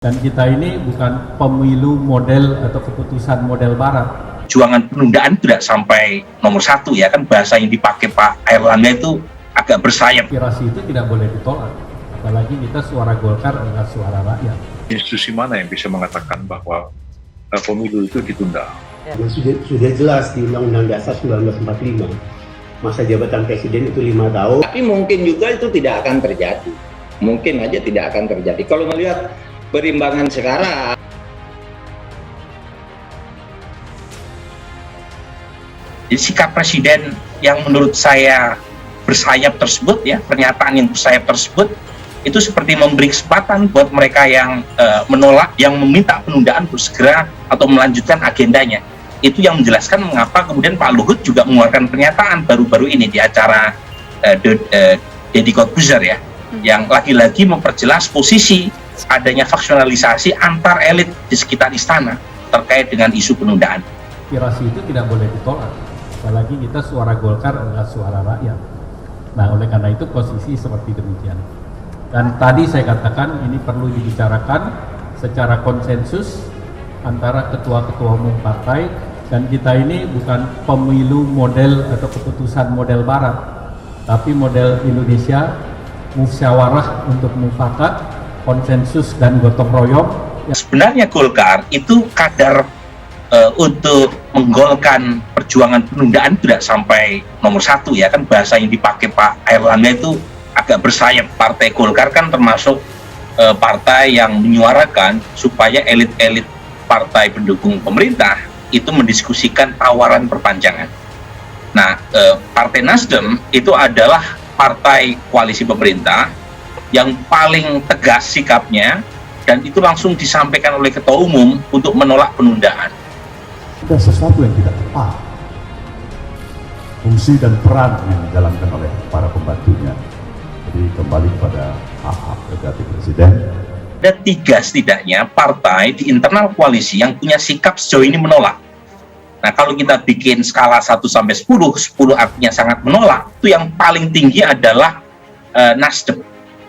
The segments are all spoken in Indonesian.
Dan kita ini bukan pemilu model atau keputusan model barat. Perjuangan penundaan tidak sampai nomor satu ya, kan bahasa yang dipakai Pak Airlangga itu agak bersayap. Aspirasi itu tidak boleh ditolak, apalagi kita suara Golkar adalah suara rakyat. Institusi mana yang bisa mengatakan bahwa pemilu itu ditunda? Sudah jelas di Undang-Undang Dasar 1945, masa jabatan presiden itu 5 tahun. Tapi mungkin juga itu tidak akan terjadi. Mungkin aja tidak akan terjadi. Kalau melihat perimbangan sekarang, jadi sikap presiden yang menurut saya bersayap tersebut ya, pernyataan yang bersayap tersebut itu seperti memberi kesempatan buat mereka yang menolak, yang meminta penundaan bersegera atau melanjutkan agendanya. Itu yang menjelaskan mengapa kemudian Pak Luhut juga mengeluarkan pernyataan baru-baru ini di acara Deddy Corbuzier ya, yang lagi-lagi memperjelas posisi adanya faksionalisasi antar elit di sekitar istana terkait dengan isu penundaan. Aspirasi itu tidak boleh ditolak, apalagi kita suara Golkar adalah suara rakyat. Nah, oleh karena itu posisi seperti demikian. Dan tadi saya katakan ini perlu dibicarakan secara konsensus antara ketua-ketua umum partai, dan kita ini bukan pemilu model atau keputusan model barat, tapi model Indonesia, musyawarah untuk mufakat, konsensus dan gotong royong. Sebenarnya Golkar itu kadar untuk menggolkan perjuangan penundaan tidak sampai nomor satu ya, kan bahasa yang dipakai Pak Airlangga itu agak bersayap. Partai Golkar kan termasuk partai yang menyuarakan supaya elit-elit partai pendukung pemerintah itu mendiskusikan tawaran perpanjangan. Nah, Partai Nasdem itu adalah partai koalisi pemerintah yang paling tegas sikapnya, dan itu langsung disampaikan oleh Ketua Umum untuk menolak penundaan. Ada sesuatu yang tidak tepat. Fungsi dan peran yang dijalankan oleh para pembantunya. Jadi kembali pada hak-hak prerogatif presiden. Ada 3 setidaknya partai di internal koalisi yang punya sikap sejauh ini menolak. Nah, kalau kita bikin skala 1 sampai 10, 10 artinya sangat menolak, itu yang paling tinggi adalah Nasdem.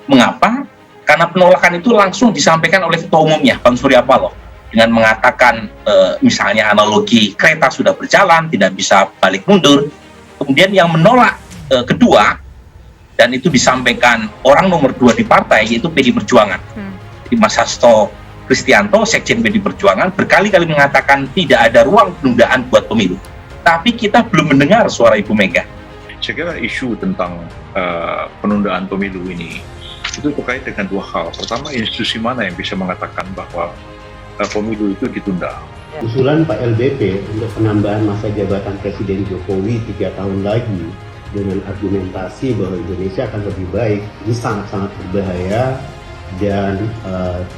Mengapa? Karena penolakan itu langsung disampaikan oleh Ketua Umumnya, Bang Surya Paloh, dengan mengatakan misalnya analogi kereta sudah berjalan, tidak bisa balik mundur. Kemudian yang menolak kedua, dan itu disampaikan orang nomor 2 di partai, yaitu PD Perjuangan. Jadi Mas Hasto Kristianto, Sekjen PD Perjuangan, berkali-kali mengatakan tidak ada ruang penundaan buat pemilu. Tapi kita belum mendengar suara Ibu Mega. Saya kira isu tentang penundaan pemilu ini itu terkait dengan 2 hal. Pertama, institusi mana yang bisa mengatakan bahwa pemilu itu ditunda? Usulan Pak LBP untuk penambahan masa jabatan Presiden Jokowi 3 tahun lagi dengan argumentasi bahwa Indonesia akan lebih baik, ini sangat-sangat berbahaya dan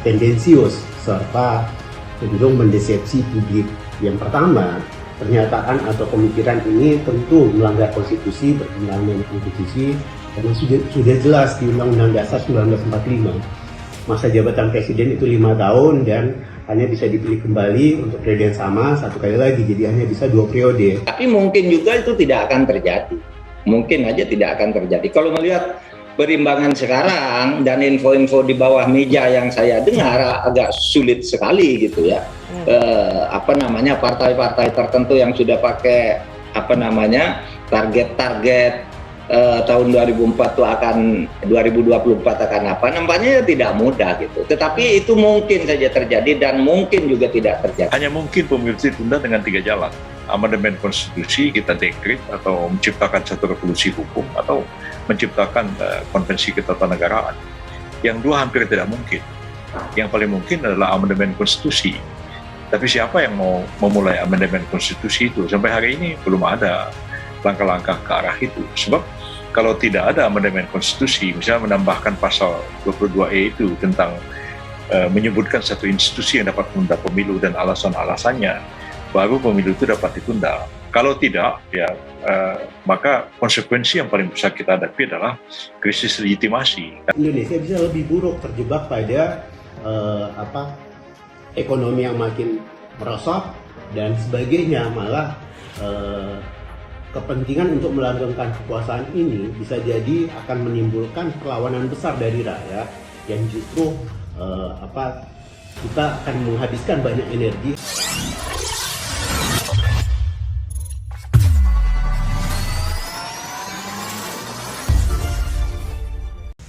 tendensius serta cenderung mendesepsi publik. Yang pertama, pernyataan atau pemikiran ini tentu melanggar konstitusi, bertentangan dengan konstitusi, karena sudah jelas di Undang-Undang Dasar 1945, masa jabatan presiden itu 5 tahun dan hanya bisa dipilih kembali untuk periode yang sama 1 kali lagi, jadi hanya bisa 2 periode. tapi mungkin juga itu tidak akan terjadi. Mungkin aja tidak akan terjadi. Kalau melihat perimbangan sekarang dan info-info di bawah meja yang saya dengar agak sulit sekali gitu ya. Partai-partai tertentu yang sudah pakai target-target tahun 2024 akan apa, nampaknya tidak mudah gitu. Tetapi itu mungkin saja terjadi dan mungkin juga tidak terjadi. Hanya mungkin pemilu ditunda dengan 3 jalan. Amandemen konstitusi, kita dekret, atau menciptakan satu revolusi hukum, atau menciptakan konvensi ketatanegaraan. Yang 2 hampir tidak mungkin. Yang paling mungkin adalah amandemen konstitusi. Tapi siapa yang mau memulai amandemen konstitusi itu? Sampai hari ini belum ada langkah-langkah ke arah itu. Sebab kalau tidak ada amandemen konstitusi, misalnya menambahkan pasal 22E itu tentang menyebutkan satu institusi yang dapat menunda pemilu dan alasan-alasannya, baru pemilu itu dapat ditunda. Kalau tidak, ya maka konsekuensi yang paling besar kita hadapi adalah krisis legitimasi. Indonesia bisa lebih buruk, terjebak pada ekonomi yang makin merosot dan sebagainya, malah kepentingan untuk melanggengkan kekuasaan ini bisa jadi akan menimbulkan perlawanan besar dari rakyat yang justru kita akan menghabiskan banyak energi.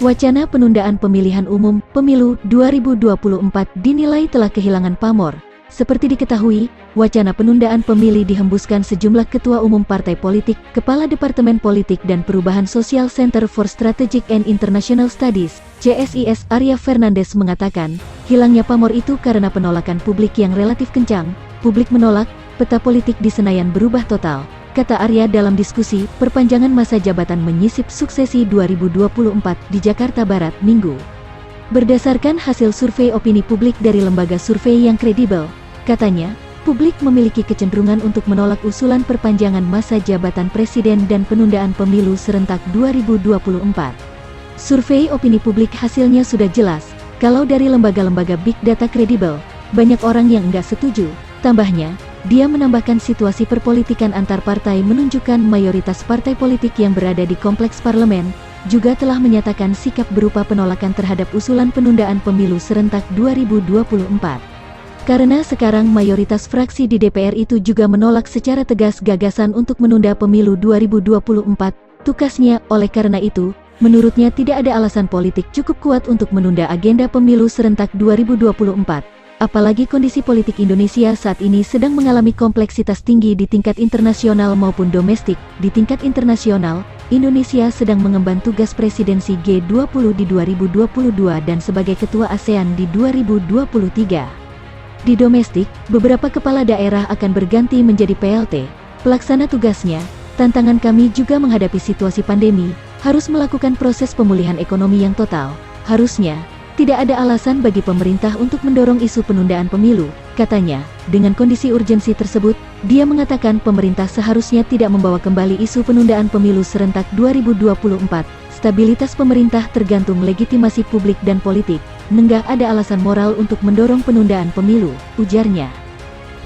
Wacana penundaan pemilihan umum Pemilu 2024 dinilai telah kehilangan pamor. Seperti diketahui, wacana penundaan pemilu dihembuskan sejumlah ketua umum partai politik, Kepala Departemen Politik dan Perubahan Sosial Center for Strategic and International Studies, CSIS Arya Fernandes mengatakan, hilangnya pamor itu karena penolakan publik yang relatif kencang. Publik menolak, peta politik di Senayan berubah total. Kata Arya dalam diskusi, perpanjangan masa jabatan menyisip suksesi 2024 di Jakarta Barat, Minggu. Berdasarkan hasil survei opini publik dari lembaga survei yang kredibel, katanya, publik memiliki kecenderungan untuk menolak usulan perpanjangan masa jabatan presiden dan penundaan pemilu serentak 2024. Survei opini publik hasilnya sudah jelas, kalau dari lembaga-lembaga big data kredibel, banyak orang yang enggak setuju. Tambahnya, dia menambahkan situasi perpolitikan antar partai menunjukkan mayoritas partai politik yang berada di kompleks parlemen, juga telah menyatakan sikap berupa penolakan terhadap usulan penundaan pemilu serentak 2024. Karena sekarang mayoritas fraksi di DPR itu juga menolak secara tegas gagasan untuk menunda pemilu 2024, tukasnya, oleh karena itu, menurutnya tidak ada alasan politik cukup kuat untuk menunda agenda pemilu serentak 2024. Apalagi kondisi politik Indonesia saat ini sedang mengalami kompleksitas tinggi di tingkat internasional maupun domestik. Di tingkat internasional, Indonesia sedang mengemban tugas presidensi G20 di 2022 dan sebagai ketua ASEAN di 2023. Di domestik, beberapa kepala daerah akan berganti menjadi PLT. Pelaksana tugasnya, tantangan kami juga menghadapi situasi pandemi, harus melakukan proses pemulihan ekonomi yang total. Harusnya, tidak ada alasan bagi pemerintah untuk mendorong isu penundaan pemilu, katanya. Dengan kondisi urgensi tersebut, dia mengatakan pemerintah seharusnya tidak membawa kembali isu penundaan pemilu serentak 2024. Stabilitas pemerintah tergantung legitimasi publik dan politik. Nenggak ada alasan moral untuk mendorong penundaan pemilu, ujarnya.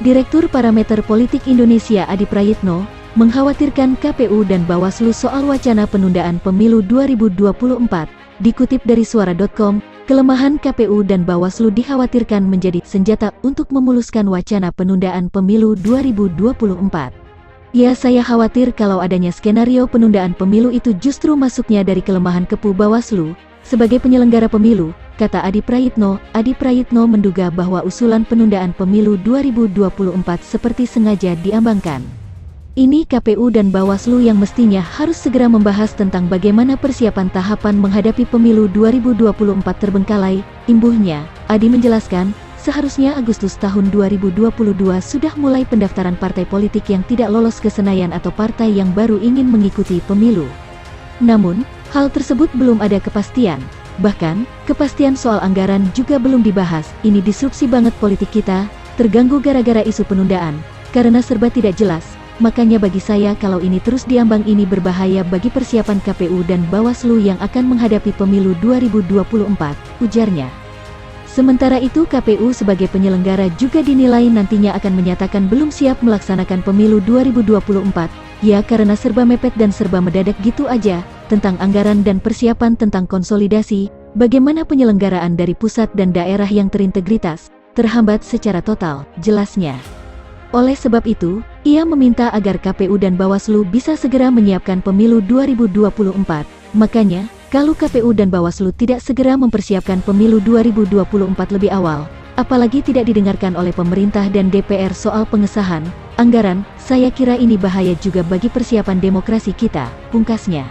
Direktur Parameter Politik Indonesia Adi Prayitno mengkhawatirkan KPU dan Bawaslu soal wacana penundaan pemilu 2024. Dikutip dari suara.com, kelemahan KPU dan Bawaslu dikhawatirkan menjadi senjata untuk memuluskan wacana penundaan pemilu 2024. Ya, saya khawatir kalau adanya skenario penundaan pemilu itu justru masuknya dari kelemahan KPU Bawaslu sebagai penyelenggara pemilu, kata Adi Prayitno. Adi Prayitno menduga bahwa usulan penundaan pemilu 2024 seperti sengaja diambangkan. Ini KPU dan Bawaslu yang mestinya harus segera membahas tentang bagaimana persiapan tahapan menghadapi pemilu 2024 terbengkalai. Imbuhnya, Adi menjelaskan, seharusnya Agustus tahun 2022 sudah mulai pendaftaran partai politik yang tidak lolos ke Senayan atau partai yang baru ingin mengikuti pemilu. Namun, hal tersebut belum ada kepastian. Bahkan, kepastian soal anggaran juga belum dibahas. Ini disrupsi banget politik kita, terganggu gara-gara isu penundaan, karena serba tidak jelas. Makanya bagi saya kalau ini terus diambang ini berbahaya bagi persiapan KPU dan Bawaslu yang akan menghadapi pemilu 2024, ujarnya. Sementara itu KPU sebagai penyelenggara juga dinilai nantinya akan menyatakan belum siap melaksanakan pemilu 2024, ya karena serba mepet dan serba mendadak gitu aja, tentang anggaran dan persiapan tentang konsolidasi, bagaimana penyelenggaraan dari pusat dan daerah yang terintegritas, terhambat secara total, jelasnya. Oleh sebab itu, ia meminta agar KPU dan Bawaslu bisa segera menyiapkan pemilu 2024. Makanya, kalau KPU dan Bawaslu tidak segera mempersiapkan pemilu 2024 lebih awal, apalagi tidak didengarkan oleh pemerintah dan DPR soal pengesahan anggaran, saya kira ini bahaya juga bagi persiapan demokrasi kita, pungkasnya.